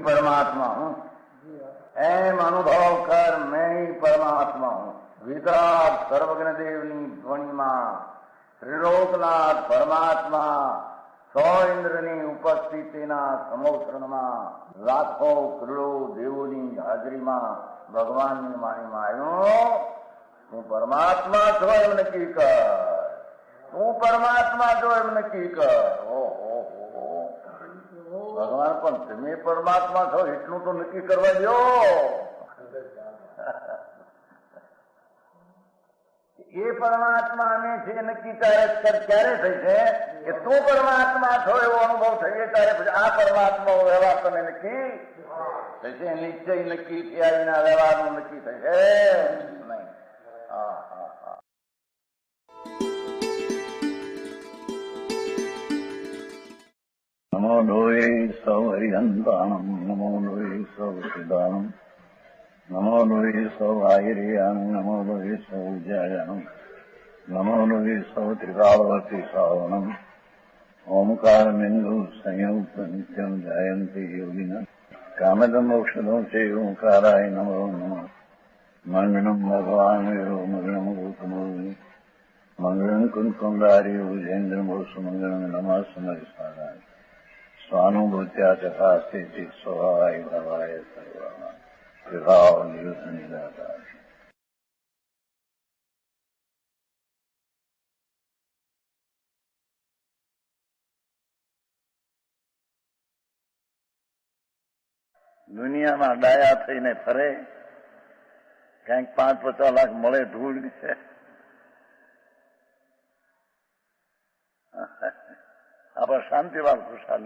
परमात्मा हूँ, एम अनुभव कर मैं ही परमात्मा हूँ। वितराग सर्वज्ञ देवनी ध्वनि में त्रिलोकनाथ परमात्मा 100 इंद्રની ઉપસ્થિતિના સમોત્સવમાં લાખો કરોડો દેવોની હાજરીમાં ભગવાનની વાણીમાં આવ્યો, તું પરમાત્મા છો એમ નક્કી કર, તું પરમાત્મા છો એમ નક્કી કર. ઓહો, ભગવાન પણ તમે પરમાત્મા છો એટલું તો નક્કી કરવા દો. એ પરમાત્માને છે નક્કી ક્યારે થઈ છે કે તું પરમાત્મા છો એવો અનુભવ થઈએ ત્યારે પછી આ પરમાત્મા વ્યવહાર તને નક્કી થશે. નિશ્ચય નક્કી થયા વિના વ્યવહારનું નક્કી થશે નહીં. હા હા હા. નમો લોહે સૌ હરિહંતાણમ, નમો લોહે સૌ સિદ્ધાણમ, નમો લોહે સૌ આહિર્યાણમ, નમો લોહે સૌ જયાણમ, નમો લોહે સૌ ત્રિકાળવતી શ્રાવણમ. ઓમકાર બિંદુ સંયુક્ત નિત્યમ જાયંતિ યોગિના કામદમ મોક્ષદો છે ઓંકારાય નમો નમઃ. મંગળમ ભગવાન વિરો મંગળમ ગૌતમોર્મિ મંગળમ કુંકુંડાર્યો જૈન્દ્રમો સુમંગળમ નમઃ સમરિસ્વાદાય સ્વાનુભૂત્યા ચકાસ્તે સ્વભાવાય ભવાય સર્વા વિભાવ નિયુત નિરાકાર. દુનિયામાં ડાયા થઈને ફરે, ક્યાંક 5-50 લાખ મળે ધૂળ. આપણા શાંતિલાલ ખુશાલ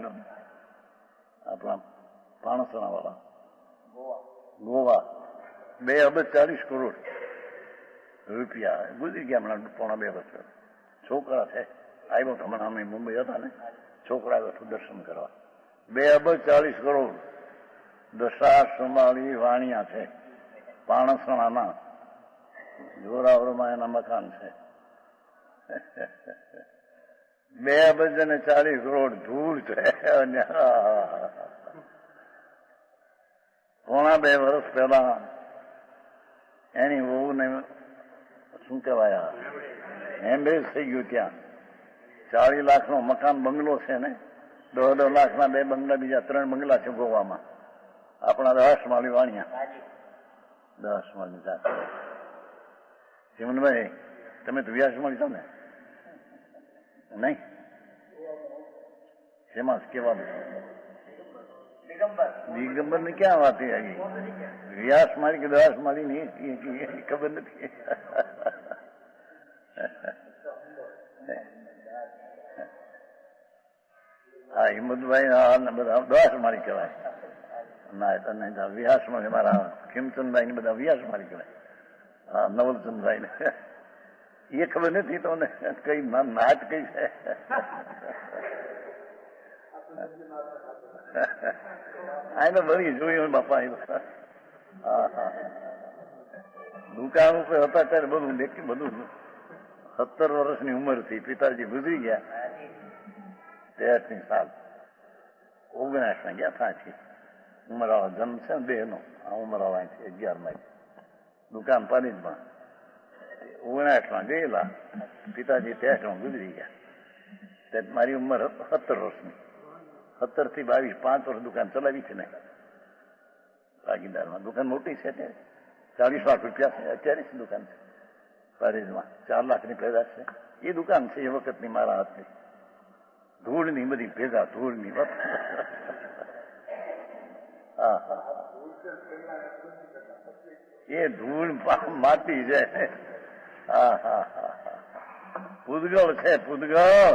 આપણા પાણસણા વાળા ગોવા 2 અબજ 40 કરોડ રૂપિયા ગુજરી ગયા હમણાં, 1.5 વર્ષ. છોકરા છે, આવ્યો હમણાં અમે મુંબઈ હતા ને, છોકરા આવ્યો હતું દર્શન કરવા. 2 અબજ 40 કરોડ દશા સંભાળી વાણિયા છે પાણસણાના, જોરાવરમાં એના મકાન છે. 2 અબજ અને 40 કરોડ ધૂળ છે. 1.5 વર્ષ પહેલા એની વહુને શું કહેવાય હેમરેજ થઈ ગયું. ત્યાં 40 લાખનો મકાન બંગલો છે ને, 10 લાખના 2 બંગલા, બીજા 3 બંગલા છે ગોવામાં. આપણા 10 માળી વાણિયા, 10 માળી જાત. ચીમનભાઈ તમે તો વ્યાસ મળી છો ને? નહીં, શેમાં કેવા દિગંબર ની ક્યાં વાત આવી? વ્યાસ મારી કે 10 માળી ની ખબર નથી. હા, હિંમતભાઈ બધા 10 માળી કહેવાય. ના વ્યાસ માં મારા ખીમચંદભાઈ ને બધા વ્યાસ મારી કહેવાય. હા, નવલચંદભાઈ ને એ ખબર નથી તમને કઈ નાચ કઈ છે. આને બધી જોયું બાપા. હા હા, દુકાન ઉપર હતા ત્યારે બધું દેખ્યું. બધું 17 વર્ષની ઉંમરથી પિતાજી ગુજરી ગયા. 83 સાલ 19 ગયા ત્યાંથી. ઉમરાળા જન્મ છે ને 2 નો. આ ઉમરાળા છે 11 માં દુકાન પાડીમાં. 19 ગયેલા પિતાજી, 63 ગુજરી ગયા. ત્યારે મારી ઉંમર 17 વર્ષની. 17 થી 22, 5 વર્ષ દુકાન ચલાવી છે ને ભાગીદારમાં. દુકાન મોટી છે, 40 લાખ રૂપિયા છે અત્યારે જ દુકાન છે પારેજમાં. 4 લાખની પેદાશ છે. એ દુકાન છે એ વખતની મારા હાથની. ધૂળની બધી ભેગા, ધૂળની. હા હા, એ ધૂળ માટી છે. હા હા હા, પૂદગળ છે પૂદગળ.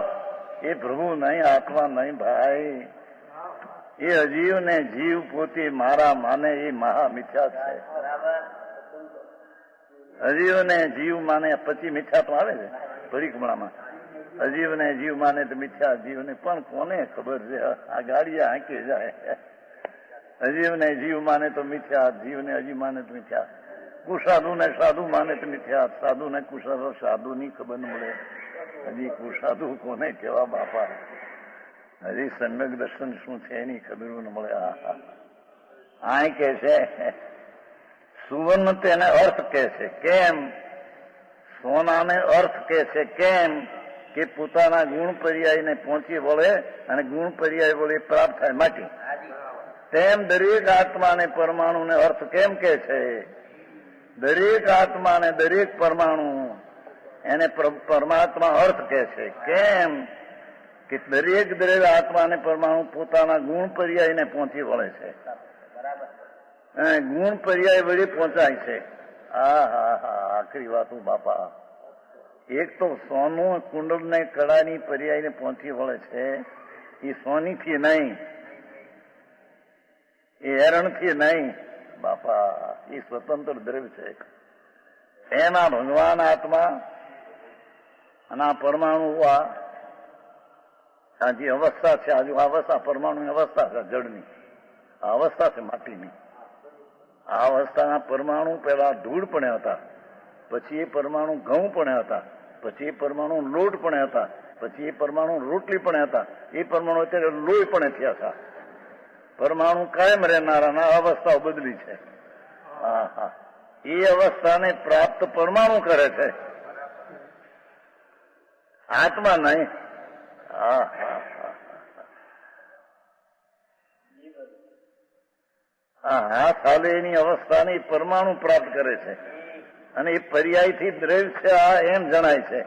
એ પ્રભુ નહીં, આત્મા નહીં ભાઈ. એ અજીવ ને જીવ પોતે મારા માને એ મહા મિથ્યા છે. અજીવ ને જીવ માને પછી મિથ્યા તો આવે છે પરિક્રમામાં. અજીવ ને જીવ માને તો મિથ્યા જીવ ને પણ કોને ખબર છે? આ ગાડીયા હાંકી જાય. અજીવને જીવ માને તો મિથ્યા, જીવને અજીવ માને તો મિથ્યા, કુસાધુને સાધુ માને તો મિથ્યા, સાધુને કુસાધુ સાધુની ખબર ન મળે. હજી કુસાધુ કોને કેવા બાપા, હજી સમ્યક દર્શન શું છે એની ખબર ન મળે. આ કે છે સુવર્ણ તેને અર્થ કે છે. કેમ? સોનાને અર્થ કે છે. કેમ કે પોતાના ગુણ પર્યાયને પહોંચી વળે અને ગુણ પર્યાય વળે પ્રાપ્ત થાય માટી. તેમ દરેક આત્માને પરમાણુને અર્થ કેમ કે છે? દરેક આત્માને દરેક પરમાણુ એને પરમાત્મા અર્થ કે છે. કેમ કે દરેક આત્માને પરમાણુ પોતાના ગુણ પર્યાયને પહોંચી વળે છે. ગુણ પર્યાય વળી પહોંચાય છે. આખરી વાતો બાપા. એક તો સોનું કુંડળ ને કડાની પર્યાયને પહોંચી વળે છે. એ સોનીથી નહીં, એ એરણથી નહીં બાપા, એ સ્વતંત્ર દ્રવ્ય છે. એના ભગવાન આત્મા અને આ પરમાણુ આ જે અવસ્થા છે, આજુ અવસ્થા પરમાણુની અવસ્થા છે જળની, આ અવસ્થા છે માટીની. આ અવસ્થાના પરમાણુ પેલા ધૂળ પણ હતા, પછી એ પરમાણુ ઘઉં પણ હતા, પછી એ પરમાણુ લોટ પણ હતા, પછી એ પરમાણુ રોટલી પણ હતા, એ પરમાણુ અત્યારે લોહી પણ થયા હતા. પરમાણુ કાયમ રહેનારાના અવસ્થાઓ બદલી છે. એ અવસ્થાને પ્રાપ્ત પરમાણુ કરે છે, આત્મા નહીં. હાથ હાલે એની અવસ્થાને પરમાણુ પ્રાપ્ત કરે છે અને એ પર્યાયથી દ્રવ્ય છે એમ જણાય છે.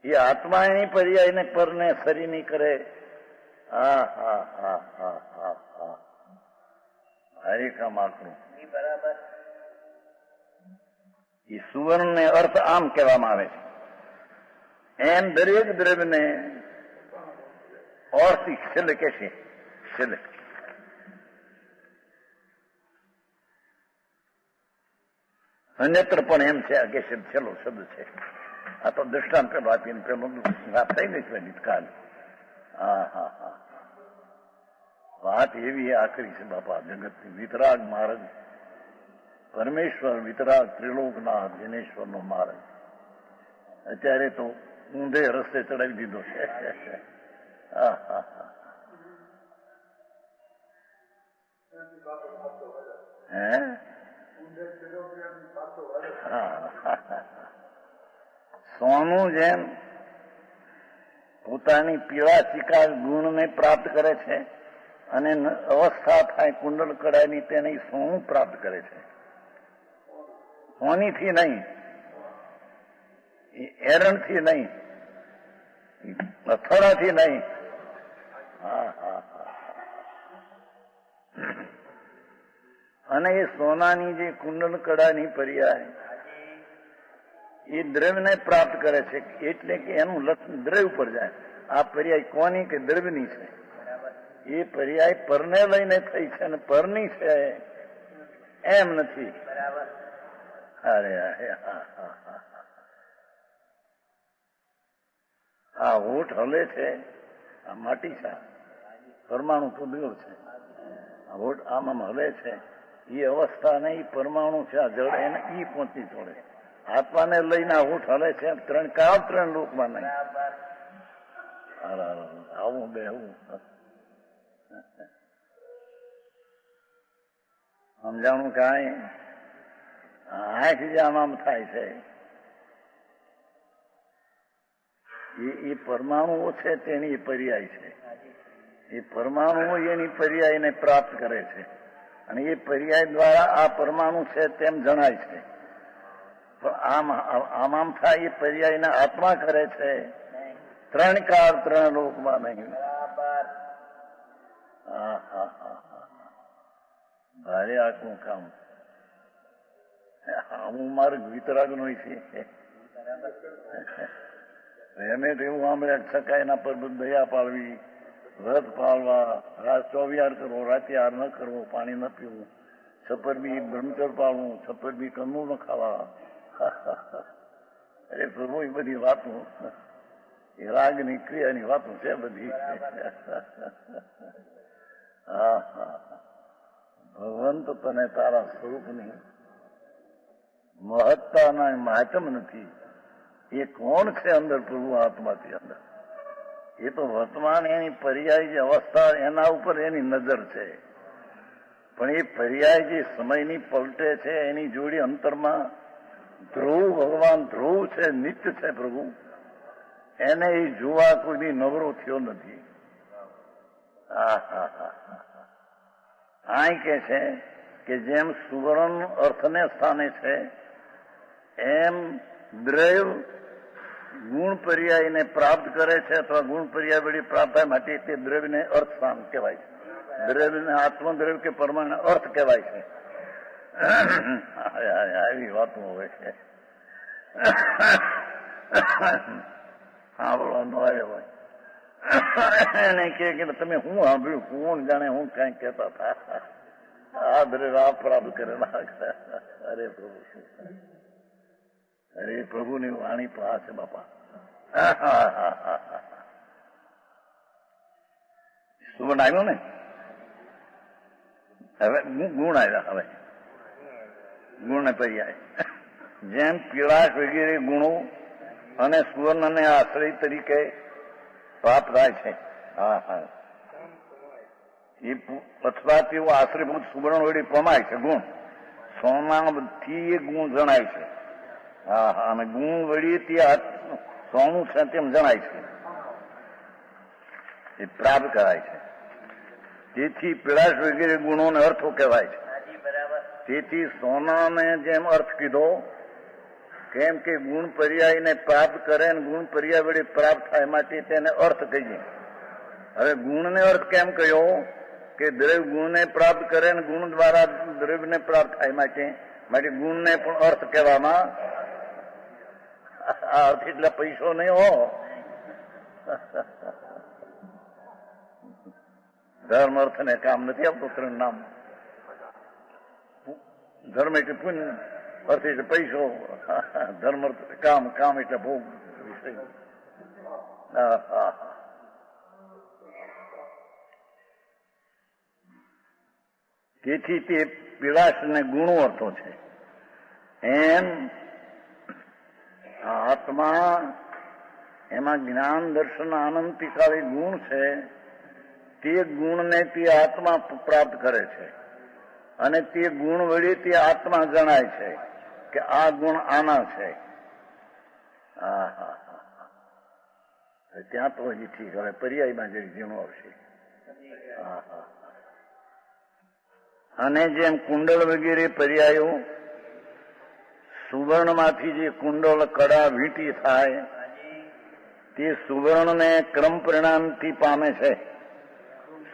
એ આત્મા એની પર્યાયને પરને સરી નહીં કરે. હરિકા માકડું બરાબર. એ સુવર્ણ ને અર્થ આમ કહેવામાં આવે છે. એમ દરેક દ્રવ્યને ઓરથી છેલ્લે કે છે, છેલ્લે અન્યત્ર પણ એમ છે. આ કે છેલ્લો શબ્દ છે. આ તો દ્રષ્ટાંત પેલો આપીને પેલું વાત થઈ ગઈ છે કાલ. વાત એવી આખરી છે બાપા જગતની. વિતરાગ માર્ગ, પરમેશ્વર વિતરાગ, ત્રિલોકનાથ દિનેશ્વર નો માર્ગ અત્યારે તો ઊંધે રસ્તે ચડાવી દીધો છે. સોનું જેમ પોતાની પીળા ચિકાર ગુણને પ્રાપ્ત કરે છે અને અવસ્થા થાય કુંડળ કડાયની તેને સોનું પ્રાપ્ત કરે છે. સોનીથી નહીં, એરણથી નહીં, અથડાથી નહીં. અને એ સોનાની જે કુંડળ કડાની પર્યાય એ દ્રવ્યને પ્રાપ્ત કરે છે. એટલે કે એનું લક્ષણ દ્રવ્ય પર જાય. આ પર્યાય કોની કે દ્રવ્યની છે. એ પર્યાય પરને લઈને થઈ છે અને પરની છે એમ નથી. અરે આ હોઠ હલે છે, આ માટી છે, પરમાણુ તો દૂર છે. આ હોઠ આમ હલે છે, એ અવસ્થા ને એ પરમાણુ છે, આ જળ એને ઈ પહોંચી છોડે. આત્માને લઈને આ હોઠ હલે છે, ત્રણ લોકમાં નહીં. આવું બેવું સમજાણું કાંઈ આંખ જે આમ થાય છે. એ પરમાણુઓ છે તેની પર્યાય છે. એ પરમાણુઓ એની પર્યાયને પ્રાપ્ત કરે છે અને એ પર્યાય દ્વારા આ પરમાણુ છે તેમ જણાય છે. પણ આમ થાય એ પર્યાયને આત્મા કરે છે. ત્રણ કાળ ત્રણ લોકમાં નહીં. ભારે આખું કામ. હું માર્ગ વિતરાગ નો છે. એને તો એવું સાંભળે સકાયના પર દયા પાડવી, વ્રત પાળવા, રાત ચોવિયાર કરવો, રાતે હાર ન કરવો, પાણી ન પીવું, છપ્પરબી બ્રહ્મચર પાળવું, છપ્પરબી કંદમૂળ ન ખાવા. અરે પ્રભુ એ બધી વાતો એ રાગની ક્રિયાની વાતો છે બધી. હા હા, ભગવાન તો તને તારા સ્વરૂપની મહત્તાના માતમ નથી. એ કોણ છે અંદર? પ્રભુ આત્માથી અંદર. એ તો વર્તમાન એની પર્યાય જે અવસ્થા એના ઉપર એની નજર છે. પણ એ પર્યાય જે સમયની પલટે છે એની જોડી અંતરમાં ધ્રુવ ભગવાન ધ્રુવ છે, નિત્ય છે પ્રભુ. એને એ જોવા કોઈ નવરો થયો નથી. હા હા હા, આ કે છે કે જેમ સુવર્ણ અર્થને સ્થાને છે એમ દ્રવ્ય ગુણ પર્યાયને પ્રાપ્ત કરે છે અથવા ગુણ પર્યાય વળી પ્રાપ્ત થાય માટે તે દ્રવ્યને અર્થ સ્થાન કહેવાય છે. દ્રવ્યને આત્મદ્રવ્ય કે પરમાણુ અર્થ કહેવાય છે. આવી વાતો હોય છે. સાંભળવાનો આવ્યો હોય એને કે તમે શું સાંભળ્યું? કોણ જાણે હું કઈ કહેતા હતા. આ દ્રવ્ય આ પ્રાપ્ત કરેલા. અરે પ્રભુ, અરે પ્રભુની વાણી તો આ છે બાપા. સુવર્ણ આવ્યો ને, હવે ગુણ આવ્યા. હવે ગુણ પર્યાય જેમ પીળાશ વગેરે ગુણો અને સુવર્ણને આશ્રય તરીકે પ્રાપ્ત થાય છે. હા હા, એ અથવા તેવું આશ્રયભૂત સુવર્ણ વળી પમાય છે. ગુણ સોનાથી એ ગુણ જણાય છે. હા હા, અને ગુણ વળી ત્યાં સોનું છે તેમ જણાય છે. એ પ્રાપ્ત કરાય છે. તેથી પીળાશ વગેરે ગુણોને અર્થો કહેવાય છે. તેથી સોનાને જેમ અર્થ કીધો કેમ કે ગુણ પર્યાયને પ્રાપ્ત કરે ને ગુણ પર્યાય વળી પ્રાપ્ત થાય માટે તેને અર્થ કહીએ. હવે ગુણને અર્થ કેમ કહ્યો? કે દ્રવ્ય ગુણને પ્રાપ્ત કરે ને ગુણ દ્વારા દ્રવ્યને પ્રાપ્ત થાય માટે ગુણને પણ અર્થ કહેવામાં. આ અર્થ એટલે પૈસો નહીં હો. ધર્મ અર્થ ને કામ નથી આપતું. ત્રણ નામ. ધર્મ એટલે પુણ્ય, અર્થ એટલે પૈસો, ધર્મ અર્થ કામ, કામ એટલે ભોગ વિષય. તેથી તે પીળાશ ને ગુણો અર્થો છે. એમ આત્મા એમાં જ્ઞાન દર્શન આનંદ પિકાળી ગુણ છે. તે ગુણને તે આત્મા પ્રાપ્ત કરે છે અને તે ગુણ વળી તે આત્મા જણાય છે કે આ ગુણ આના છે. હા હા હા, ત્યાં તો હજી ઠીક. હવે પર્યાયમાં જરી ઝીણું આવશે. હા હા, અને જેમ કુંડળ વગેરે પર્યાયો સુવર્ણમાંથી જે કુંડળ કડા વીંટી થાય તે સુવર્ણને ક્રમ પરિણામથી પામે છે.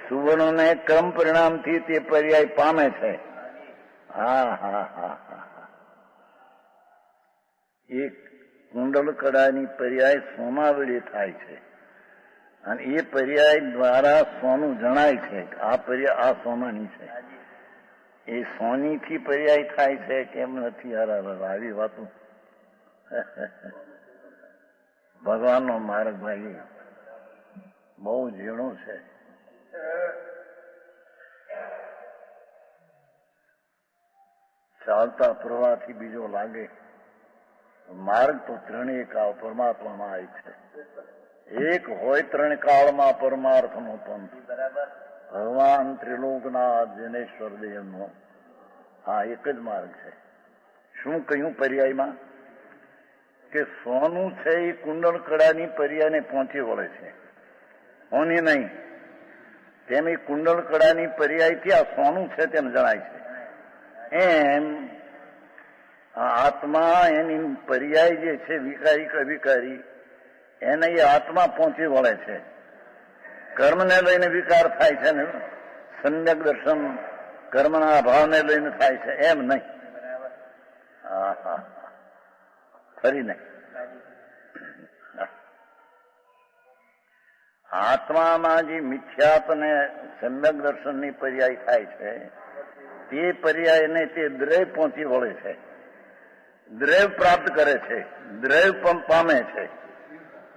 સુવર્ણને ક્રમ પરિણામથી તે પર્યાય પામે છે. હા હા હા હા, એક કુંડળ કડાની પર્યાય સોનાવળી થાય છે અને એ પર્યાય દ્વારા સોનું જણાય છે. આ પર્યાય આ સોનાની છે. એ સોનીથી પર્યાય થાય છે કેમ નથી? આવી વાતો. ભગવાનનો માર્ગ ભાઈ બહુ ઝીણો છે. ચાલતા પ્રવાહથી બીજો લાગે. માર્ગ તો ત્રણેય કાળ પરમાત્મામાં આવી છે. એક હોય ત્રણ કાળમાં પરમાર્થનો પંથ. ભગવાન ત્રિલોકનાથ જનેશ્વર દેવનો આ એક જ માર્ગ છે. શું કહ્યું પર્યાયમાં? કે સોનું છે એ કુંડળ કડાની પર્યાયને પહોંચી વળે છે, હોની નહીં. તેમ એ કુંડળ કડાની પર્યાયથી આ સોનું છે તેમ જણાય છે. એમ આત્મા એની પર્યાય જે છે વિકારી કે અવિકારી એને એ આત્મા પહોંચી વળે છે. કર્મને લઈને વિકાર થાય છે ને સમ્યક દર્શન કર્મના અભાવને લઈને થાય છે એમ નહીં. હા હા, ફરી નહીં. આત્મામાં જે મિથ્યાત્વ ને સમ્યક દર્શનની પર્યાય થાય છે તે પર્યાયને તે દ્રવ્ય પહોંચી વળે છે, દ્રવ્ય પ્રાપ્ત કરે છે, દ્રવ્ય પામે છે.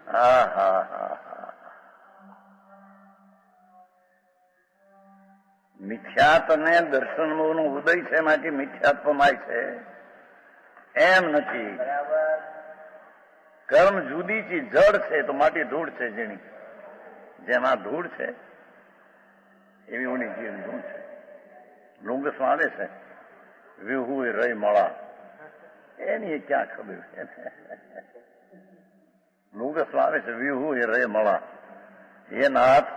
હા હા હા હા, મિથ્યાત્વને દર્શનનો ઉદય છે એમાંથી મિથ્યાત્વમાય છે એમ નથી. કર્મ જુદી ચીજ જડ છે તો માટી ધૂળ છે જેની જેમાં ધૂળ છે એવી ઓની જેવી ધૂળ છે. લુંગસમાં આવે છે વિહુ એ રહી મળા એની ક્યાં ખબર છે. લુંગસમાં આવે છે વિહુ એ રહી મળા એ નાથ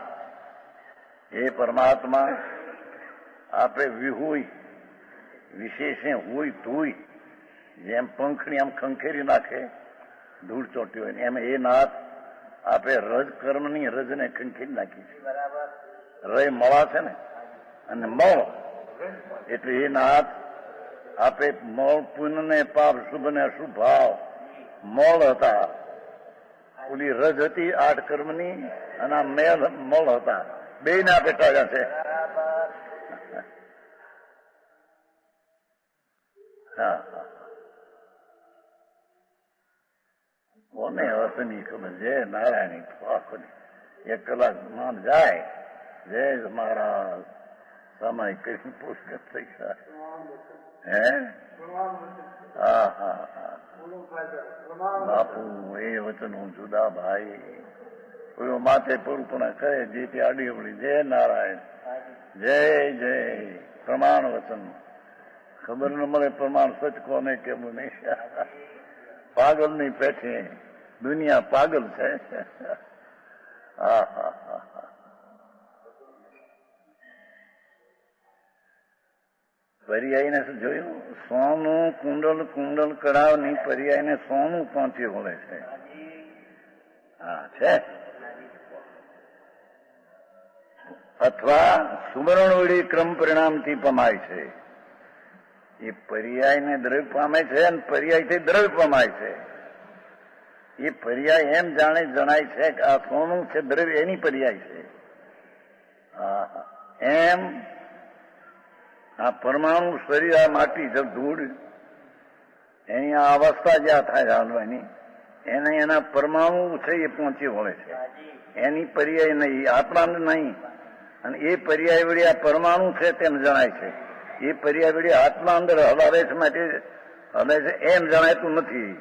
એ પરમાત્મા આપણે વિહુય વિશેષે હોય ધૂય જેમ પંખની આમ ખંખેરી નાખે ધૂળ ચોંટી હોય એમ એ નાથ આપણે રજ કર્મની રજને ખંખેરી નાખી છે. રય મળા છે ને અને મળ એટલે એ નાથ આપે મળ પુણ્ય ને પાપ શુભ ને અશુભ ભાવ મળ હતા. ઓલી રજ હતી 8 કર્મની અને આ મેલ મળ હતા. બે ને આપે ટાળ્યા છે. હા કોને અર્થની ખબર છે નારાયણી આખોની 1 કલાક માન જાય જય મહારાજ સમય કઈ પુષ્કળ થઈ ગયા. હે હા હા હા બાપુ એ વચન હું જુદા ભાઈ કોઈ માથે પૂરું કરે જેથી આડી અવળી જય નારાયણ જય જય પ્રમાણ વચન ખબર ન મળે પ્રમાણ સચ કોને કેવું નહીં. પાગલ ની પેઠે દુનિયા પાગલ છે. હા હા હા હા પર્યાયને જોયું સોનું કુંડલ કુંડલ કરાવની પર્યાયને સોનું પહોંચી વળે છે. હા છે અથવા સુમરણ વળી ક્રમ પરિણામથી પમાય છે. એ પર્યાયને દ્રવ્ય પામે છે અને પર્યાયથી દ્રવ્ય પમાય છે. એ પર્યાય એમ જણાય છે કે આ સોનું છે દ્રવ્ય એની પર્યાય છે. એમ આ પરમાણુ શરીર આ માટી છે ધૂળ એની આ અવસ્થા જ્યાં થાય હાલવાની એને એના પરમાણુ છે એ પહોંચી વળે છે. એની પર્યાય નહીં આત્માને નહીં. અને એ પર્યાય વળી આ પરમાણુ છે તેમ જણાય છે. એ પર્યાય વળી આત્મા અંદર હલાવે છે માટે હલે છે એમ જણાયતું નથી.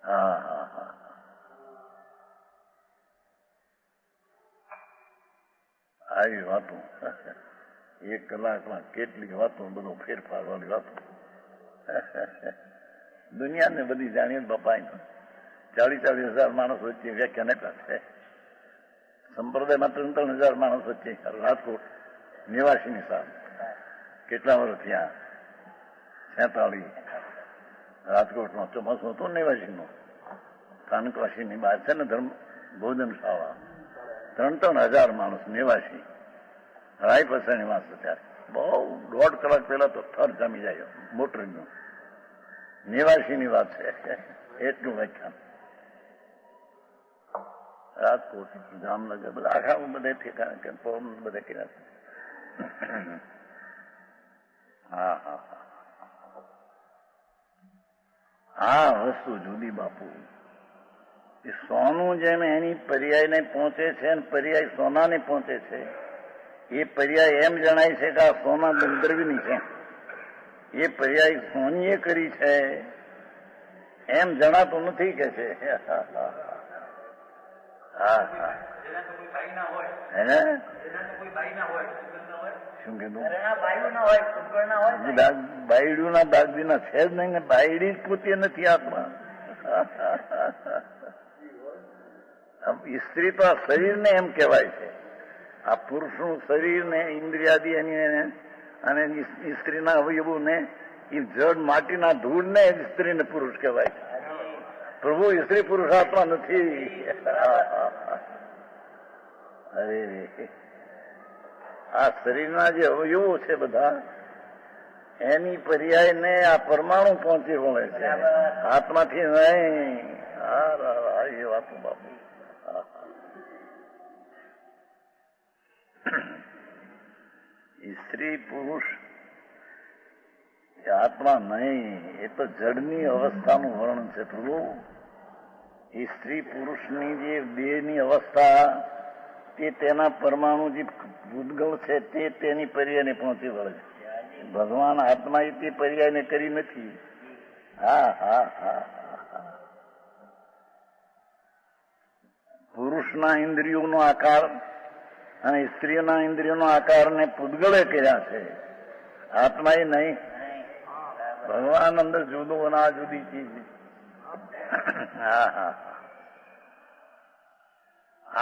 હા હા હા આવી વાતો 1 કલાકમાં કેટલી વાતો બધો ફેરફાર વાળી વાતો દુનિયાને બધી જાણીએ બાપાઈ 40,000 માણસ વચ્ચે વ્યાખ્યાન એટલા છે. સંપ્રદાયમાં 3,000 માણસ વચ્ચે રાજકોટ નિવાસીની સાથે કેટલા વર્ષ થયા 46 રાજકોટનો ચોમાસું હતું નિવાસીનો સ્થાનકવાસીની બહાર છે ને ધર્મ ભોજનશાળા 3,000 માણસ નિવાસી રાય પસાની વાસ ત્યારે બહુ 1.5 કલાક પહેલા તો થર જામી જાય મોટરનું નિવાસીની વાત છે. એટલું વ્યાખ્યાન રાજકોટ જામનગર બધા આખા બધે ઠેકાણે કે બધે કર્યા. હા હા હા વસ્તુ જુદી બાપુ. એ સોનું જેમ એની પર્યાયને પહોંચે છે અને પર્યાય સોનાને પહોંચે છે એ પર્યાય એમ જણાય છે કે આ સોના દ્રવ્યની છે. એ પર્યાય સોનીએ કરી છે એમ જણાતું નથી કે છે. હા હા શું કીધું બાયડું ના દાદીના છે જ નહીં ને બાયડી જ પોતે નથી આત્મા. સ્ત્રી તો આ શરીરને એમ કહેવાય છે. આ પુરુષનું શરીર ને ઇન્દ્રિયાદી અને સ્ત્રીના અવયવો ને એ જડ માટીના ધૂળ ને સ્ત્રીને પુરુષ કહેવાય છે. પ્રભુ સ્ત્રી પુરુષ આત્મા નથી. અરે આ શરીરના જે અવયવો છે બધા એની પર્યાય ને આ પરમાણુ પહોંચી વળે છે આત્માથી નહીં. એ વાતો બાપુ સ્ત્રી પુરુષ આત્મા નહીં એ તો જડની અવસ્થાનું વર્ણન છે. પ્રભુ એ સ્ત્રી પુરુષની જે દેહની અવસ્થા તે તેના પરમાણુ જે ભૂતગળ છે તે તેની પર્યાયને પહોંચી વળે છે. ભગવાન આત્મા એ તે પર્યાયને કરી નથી. હા હા હા હા. પુરુષના ઇન્દ્રિયોનો આકાર અને સ્ત્રીના ઇન્દ્રિયોનો આકારને પૂતગળે કર્યા છે, આત્મા એ નહીં. ભગવાન અંદર જુદો અને આ જુદી ચીજ. હા હા.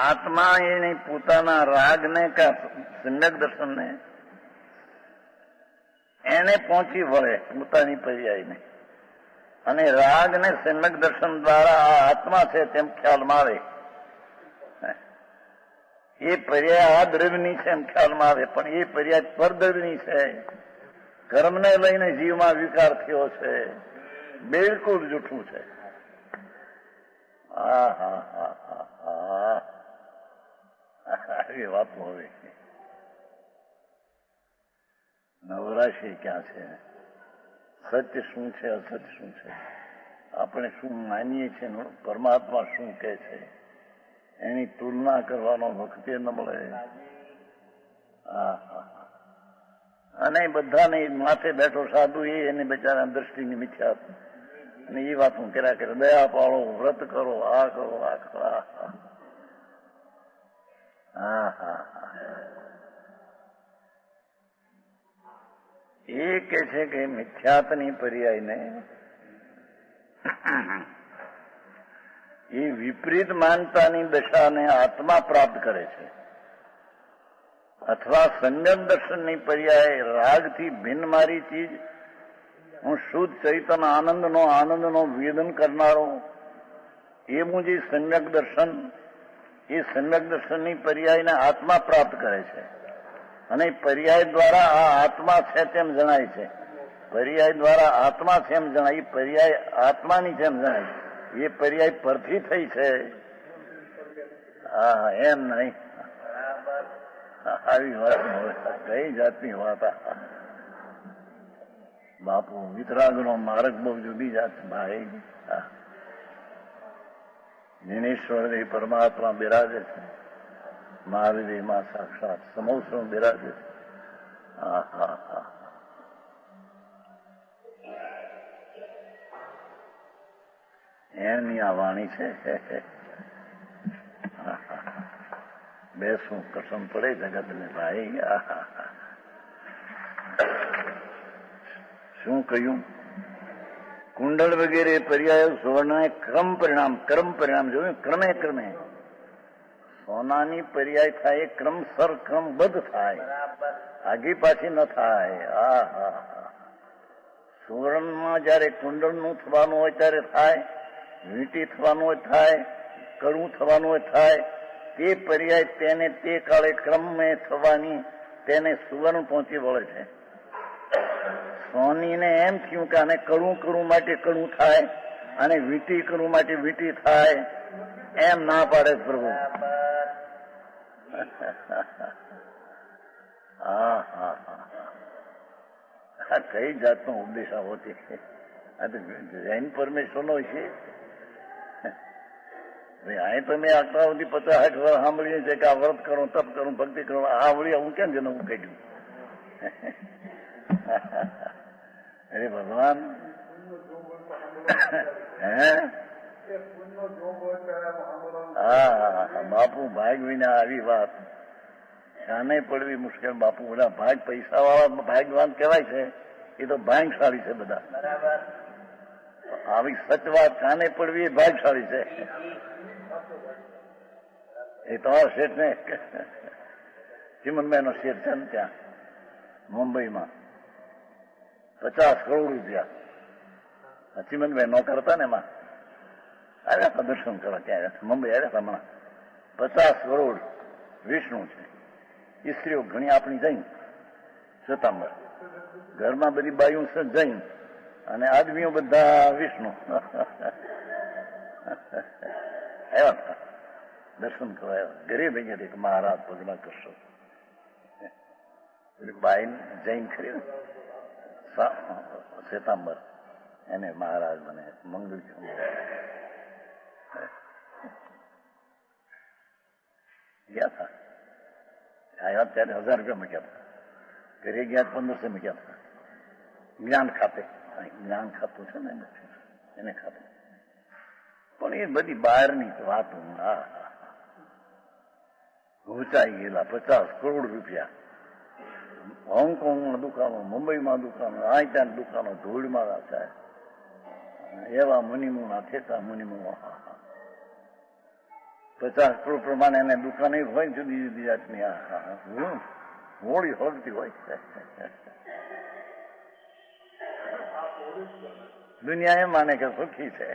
આત્મા એને પોતાના રાગને કે સમ્યક દર્શનને એને પહોંચી વળે પોતાની પર્યાયને, અને રાગને સમ્યક દર્શન દ્વારા આ આત્મા છે તેમ ખ્યાલમાં આવે. એ પર્યાય આ દ્રવ્યની છે એમ ખ્યાલમાં આવે, પણ એ પર્યાય પરદ્રવ્યની છે. કર્મને લઈને જીવમાં વિકાર થયો છે, બિલકુલ જૂઠું છે. હા હા હા હા હા. આવી વાતો હવે નવરાશી ક્યાં છે? સત્ય શું છે, અસત્ય શું છે, આપણે શું માનીએ છીએ, પરમાત્મા શું કહે છે, એની તુલના કરવાનો વખતે ન મળે. હા હા. અને બધાને માથે બેઠો સાધુ એને બિચારા દ્રષ્ટિની મિથ્યા, અને એ વાત હું કર્યા કરે, દયા પાડો, વ્રત કરો, આ કરો, આ કરો. હા હા હા. એ કે છે કે મિથ્યાતની પર્યાયને એ વિપરીત માનતાની દશાને આત્મા પ્રાપ્ત કરે છે, અથવા સમ્યક દર્શનની પર્યાય રાગથી ભિન્ન મારી ચીજ, હું શુદ્ધ ચૈતન્ય આનંદનો વેદન કરનારો એવું જે સમ્યક દર્શન, એ સમ્યક દર્શનની પર્યાયને આત્મા પ્રાપ્ત કરે છે. અને પર્યાય દ્વારા આ આત્મા છે તેમ જણાય છે. પર્યાય દ્વારા આત્મા છે એમ જણાય, પર્યાય આત્માની જેમ જણાય. એ પર્યાય પરથી થઈ છે. હા એમ નહીં. આવી વાત કઈ જાતની વાત? બાપુ વિતરાગનો માર્ગ બહુ જુદી જાત ભાઈ. જ્ઞાનેશ્વર પરમાત્મા બિરાજે છે, મહાવીરમાં સાક્ષાત સમોસમ બિરાજે છે. હા હા હા. એમની આ વાણી છે. બેસવું કસમ પડે જગતને ભાઈ. શું કહ્યું? કુંડળ વગેરે પર્યાયો સુવર્ણ કર્મ પરિણામ જોયું. ક્રમે ક્રમે સોનાની પર્યાય થાય, ક્રમસર ક્રમબદ્ધ થાય, આગી પાછી ન થાય. હા હા હા. સુવર્ણમાં જયારે કુંડળનું થવાનું હોય ત્યારે થાય, વીંટી થવાનું હોય થાય, કડવું થવાનું હોય થાય. તે પર્યાય તેને તે કાળે ક્રમે થવાની તેને સુવર્ણ પહોંચી વળે છે. સોનીને એમ થયું કે આને કડવું માટે કડવું થાય, અને વીંટી કરવું માટે વીંટી થાય, એમ ના પાડે પ્રભુ. હા હા હા. કઈ જાતનો ઉપદેશ આવો છે? આ તો જૈન પરમેશ્વરનો છે. અહીં તો મેં આટલા સુધી 50-60 વર્ષ સાંભળીએ છે કે આ વ્રત કરો, તપ કરો, ભક્તિ કરો. આ વળી હું કેમ છે હું કાઢ્યું? અરે ભગવાન, હે? હા બાપુ, ભાગ વિના આવી વાત શાને પડવી મુશ્કેલ. બાપુ બધા ભાગ પૈસા વાળા ભાગવાન કહેવાય છે, એ તો ભાગશાળી છે બધા. આવી સચ વાત શાને પડવી એ ભાગશાળી છે. એ તમારા શેઠ ને ચિમનભાઈ નો શેઠ છે ને ત્યાં મુંબઈમાં 50 કરોડ રૂપિયા ચિમનભાઈ નોકર હતા ને એમાં આવ્યા હતા દર્શન કરવા. ત્યાં મુંબઈ આવ્યા હતા હમણાં. 50 કરોડ વિષ્ણુ છે. સ્ત્રીઓ ઘણી આપણી જૈન શ્વેતાંબર, ઘરમાં બધી બાયું છે જૈન, અને આદમીઓ બધા વિષ્ણુ. આવ્યા હતા દર્શન કરવા આવ્યા. ગરીબ અહીંયા એક મહારાજ પગના કરશો બાઈન જૈન ખરી ને શ્વેતાંબર, એને મહારાજ મને મંગલ ગયા ત્યારે 1000 રૂપિયા મૂક્યા હતા, ઘરે ગયા 1500 મૂક્યા હતા. જ્ઞાન ખાતે, જ્ઞાન ખાતું છે ને એને ખાતે. પણ એ બધી બહારની વાતો. ઘૂંચાઈ ગયેલા 50 કરોડ રૂપિયા. હોંગકોંગમાં દુકાનો, મુંબઈમાં દુકાનો, આ ત્યાં દુકાનો, ધૂળમાં છે. એવા મુનિમુના થેતા મુનિમુ. 50 કરોડ પ્રમાણે એને દુકાન હોય ને જુદી જુદી જાતની. હોળી હોળતી હોય. દુનિયા એમ માને કે સુખી છે.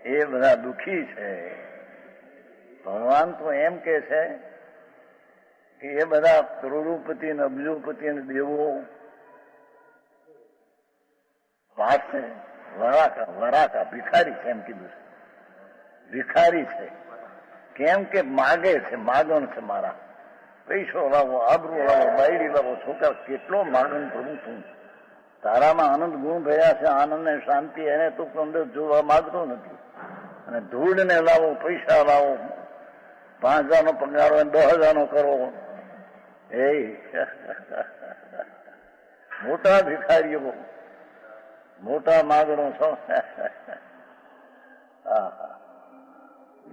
એ બધા દુઃખી છે. ભગવાન તો એમ કે છે કે એ બધા કરોડોપતિ ને અબજોપતિ ને દેવો પાસે વરાકા ભિખારી છે એમ કીધું છે. ભિખારી છે કેમ કે માગે છે, માગણ છે. મારા પૈસો લાવો, આબરૂ લાવો, બાયડી લાવો. છોકરા કેટલો માગણ પ્રભુ તું. તારામાં આનંદ ગુણ ભર્યા છે, આનંદ ને શાંતિ. એને તું અંદર જોવા માંગતો નથી. અને ધૂળ ને લાવો, પૈસા લાવો, 5000 પગાર હોય, 10,000 કરો. એ મોટા ભિખારીઓ, મોટા માગણો છો.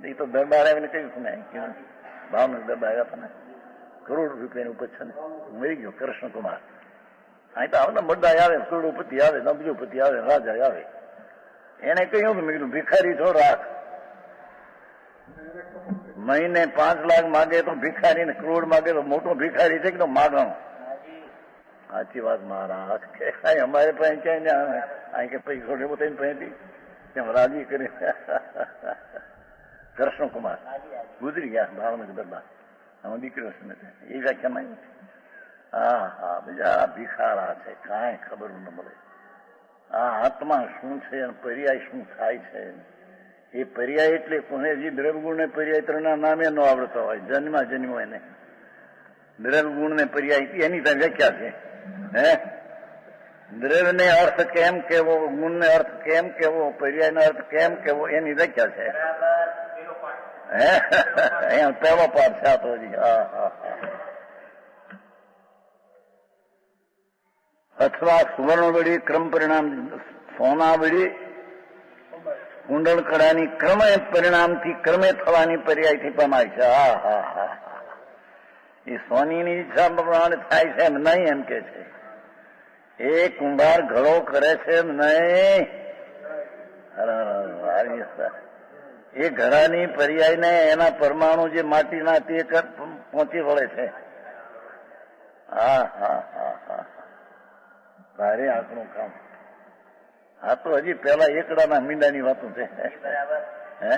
એ તો દરબાર આવીને કહ્યું ને, ભાવનગર દરબાર આવ્યા હતા ને, કરોડ રૂપિયાની ઉપજ છે ને, મરી ગયો કૃષ્ણકુમાર. અહીં તો આવતા બધા આવે, કરોડોપતિ આવે, અબજોપતિ આવે, રાજા આવે. એને કહ્યું કે મેં કીધું ભિખારી છો રાખ. મહિને 5 લાખ માગે તો ભિખારી ને કરોડ માગે તો મોટો ભિખારી છે કે માગણો. સાચી વાત મહારાજ. અમારે પાસે ક્યાંય ને અહીં કે પૈસો લેવો તો પહેલી કેમ રાજી કરી. કૃષ્ણકુમાર ગુજરી ગયા ભાવનગર દરબાર. આમાં દીકરો છે ને એ વ્યાખ્યામાં હા બીજા ભિખારા છે, કાંઈ ખબર ન મળે. આ આત્મા શું છે અને પર્યાય શું થાય છે. એ પર્યાય એટલે કોને જે દ્રવ્યગુણ ને પર્યાય ત્રણના નામે ન આવડતા હોય, જન્મ એને દ્રવ્યગુણ ને પર્યાય એની ત્યાં વ્યાખ્યા છે. હે દ્રવ્ય ને અર્થ કેમ કેવો, ગુણ ને અર્થ કેમ કેવો, પર્યાય નો અર્થ કેમ કેવો, એની વ્યાખ્યા છે. હે અહીંયા પહેલો પાઠ છે આ તો હજી. અથવા સુવર્ણ વળી ક્રમ પરિણામ, સોના વળી કુંડળ કળાની ક્રમે પરિણામથી ક્રમે થવાની પર્યાયથી પમાય છે. એ સોનીની ઈચ્છા પ્રમાણે થાય છે એમ નહીં, એમ કે છે. એ કુંભાર ઘડો કરે છે એમ નહીં. એ ઘડાની પર્યાયને એના પરમાણુ જે માટીના તે પહોંચી વળે છે. ભારે આંકડું કામ. આ તો હજી પેલા એકડાના મીંડાની વાતો છે. હે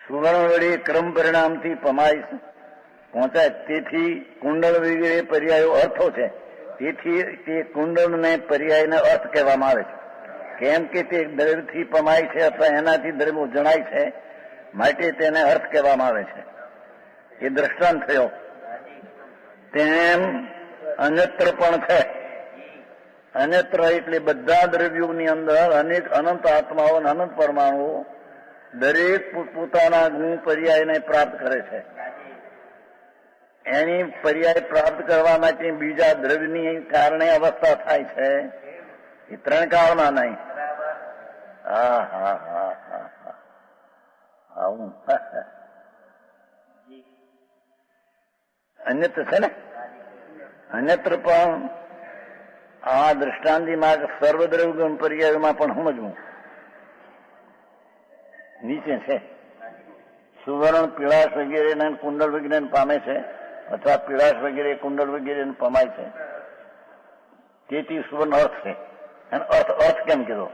સુવર્ણ વળી ક્રમ પરિણામથી પમાય પહોંચાય. તેથી કુંડળ વગેરે પર્યાયો અર્થો છે. તેથી તે કુંડળને પર્યાયને અર્થ કહેવામાં આવે છે. કેમ કે તે દ્રવ્યથી પમાય છે અથવા એનાથી દ્રવ્યો જણાય છે, માટે તેને અર્થ કહેવામાં આવે છે. એ દ્રષ્ટાંત થયો. તેમ અન્યત્ર પણ છે. અન્યત્ર એટલે બધા દ્રવ્યોની અંદર અનેક અનંત આત્માઓ, અનંત પરમાણુઓ દરેક પોતાના ગુણ પર્યાયને પ્રાપ્ત કરે છે. એની પર્યાય પ્રાપ્ત કરવા માટે બીજા દ્રવ્યની કારણે અવસ્થા થાય છે. એ 3 કાળમાં નહીં. આવું અન્યત્ર છે ને. અન્યત્ર પણ આ દ્રષ્ટાંતિમાં સર્વદ્રવ્ય ગુણ પર્યાયમાં પણ સમજવું. નીચે છે સુવર્ણ પીળાશ વગેરે કુંડળ વગેરે પામે છે અથવા પીળાશ વગેરે કુંડળ વગેરે પમાય છે. તેથી સુવર્ણ અર્થ છે. અને અર્થ કેમ કીધો?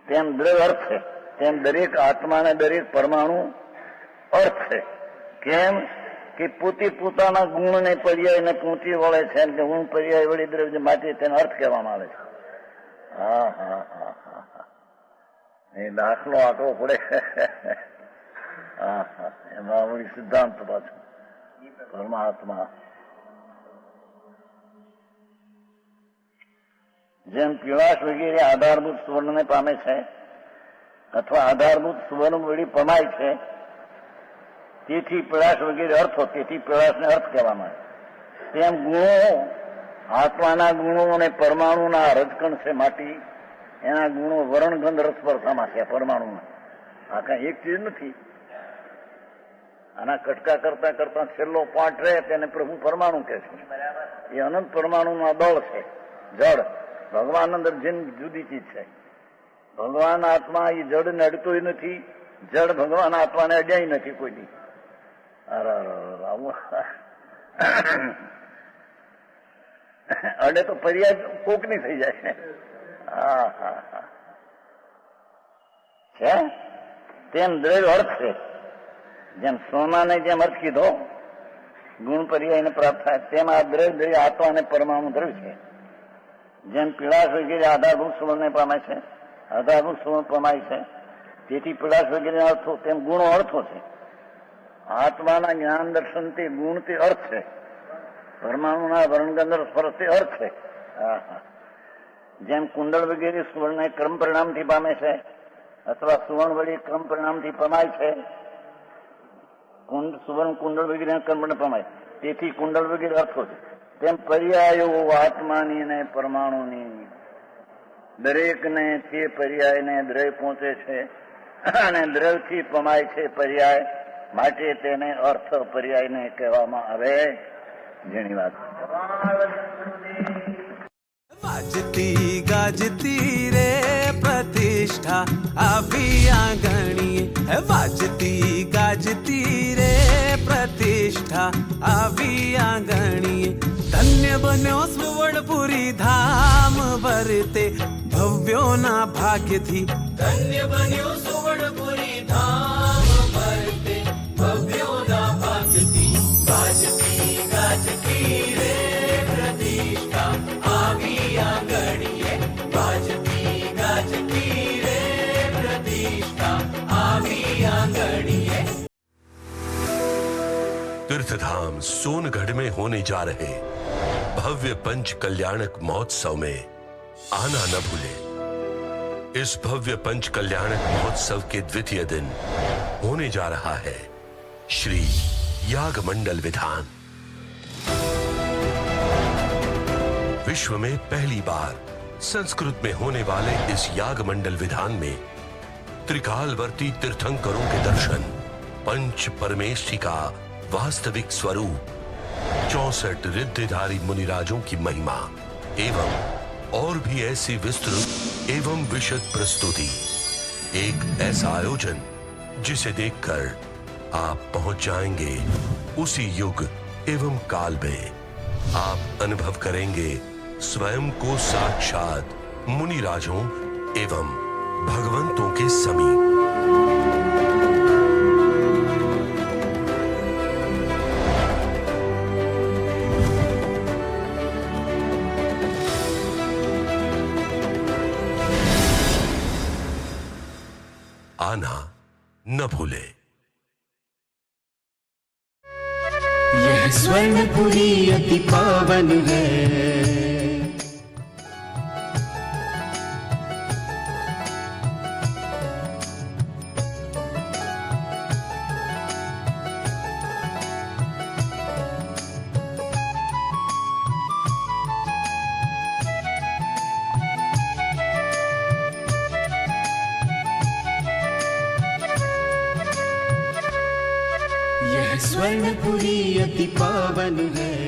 તેમ દ્રવ્ય અર્થ છે. તેમ દરેક આત્માને દરેક પરમાણુ અર્થ છે. કેમ કે પોતે પોતાના ગુણને પર્યાયને પહોંચી વળે છે. કે ગુણ પર્યાય વળી દ્રવ્ય માટે તેને અર્થ કહેવામાં આવે છે. એ દાખલો આંકવો પડે. એમાં વળી સિદ્ધાંત પાછું પરમાત્મા જેમ પીળાશ વગેરે આધારભૂત સુવર્ણને પામે છે અથવા આધારભૂત સુવર્ણ વળી પમાય છે, તેથી પ્રયાસ વગેરે અર્થો, તેથી પ્રયાસને અર્થ કહેવામાં આવે. તેમ ગુણો, આત્માના ગુણો અને પરમાણુના રજકણ છે માટી, એના ગુણો વરણ ગંધ રસ સ્પર્શામાં છે. પરમાણુમાં આ કઈ એક ચીજ નથી. આના કટકા કરતા કરતા છેલ્લો પાઠ રહે તેને પ્રભુ પરમાણુ કહે છે. એ અનંત પરમાણુમાં દળ છે, જળ. ભગવાન અંદર જેમ જુદી ચીજ છે. ભગવાન આત્મા એ જળને અડતોય નથી, જળ ભગવાન આત્માને અડ્યાય નથી કોઈ દી. અડે તો પર્યાય કોકની થઈ જાય છે. હા હા હા છે. તેમ દ્રવ્ય અર્થ છે. જેમ સોનાને જેમ અર્થ કીધો ગુણ પર્યાયને પ્રાપ્ત થાય, તેમ આ દ્રવ્ય આત્મા અને પરમાણુ દ્રવ્ય છે. જેમ પીળાશ વગેરે આધારભૂત સુવર્ણને પામે છે, આધારભૂત સુવર્ણ પમાય છે, તેથી પીળાશ વગેરે અર્થો, તેમ ગુણો અર્થો છે. આત્માના જ્ઞાન દર્શન તે ગુણ તે અર્થ છે. પરમાણુના વર્ણગંધર સ્પર્શ તે અર્થ છે. જેમ કુંડળ વગેરે સુવર્ણ ક્રમ પરિણામથી પામે છે, અથવા સુવર્ણ વળી ક્રમ પરિણામથી પમાય છે. સુવર્ણ કુંડળ વગેરે ક્રમ પમાય, તેથી કુંડળ વગેરે અર્થો છે. તેમ પર્યાયો આત્માની અને પરમાણુની દરેકને તે પર્યાયને દ્રવ્ય પહોંચે છે અને દ્રવ્યથી પમાય છે પર્યાય, માટે તેને અર્થ પર્યાયને કહેવામાં આવે. જેની વાત વાજતી ગાજતી રે પ્રતિષ્ઠા આવી આંગણીએ, વાજતી ગાજતી રે પ્રતિષ્ઠા આવી આંગણીએ. ધન્ય બન્યો સુવર્ણપુરી ધામ વર્તે ભવ્યોના ભાગ્યથી. ધન્ય બન્યો સુવર્ણપુરી ધામ વર્તે ભવ્યોના ભાગ્યથી. વાજતી ગાજતી રે પ્રતિષ્ઠા આવી આંગણીએ, વાજતી ગાજતી રે પ્રતિષ્ઠા આવી આંગણીએ. तीर्थधाम सोनगढ़ में होने जा रहे भव्य पंच कल्याणक महोत्सव में आना न भूले. इस भव्य पंच कल्याणक महोत्सव के द्वितीय दिन होने जा रहा है श्री याग मंडल विधान. विश्व में पहली बार संस्कृत में होने वाले इस याग मंडल विधान में त्रिकालवर्ती तीर्थंकरों के दर्शन, पंच परमेष्ठी का वास्तविक स्वरूप, 64 रिद्धिधारी मुनिराजों की महिमा एवं और भी ऐसी विस्तृत एवं विशद प्रस्तुति. एक ऐसा आयोजन जिसे देखकर आप पहुंच जाएंगे उसी युग एवं काल में. आप अनुभव करेंगे स्वयं को साक्षात मुनिराजों एवं भगवंतों के समीप. आना न भूले. यह स्वर्णपुरी अति पावन है, यह स्वर्णपुरी अति पावन है.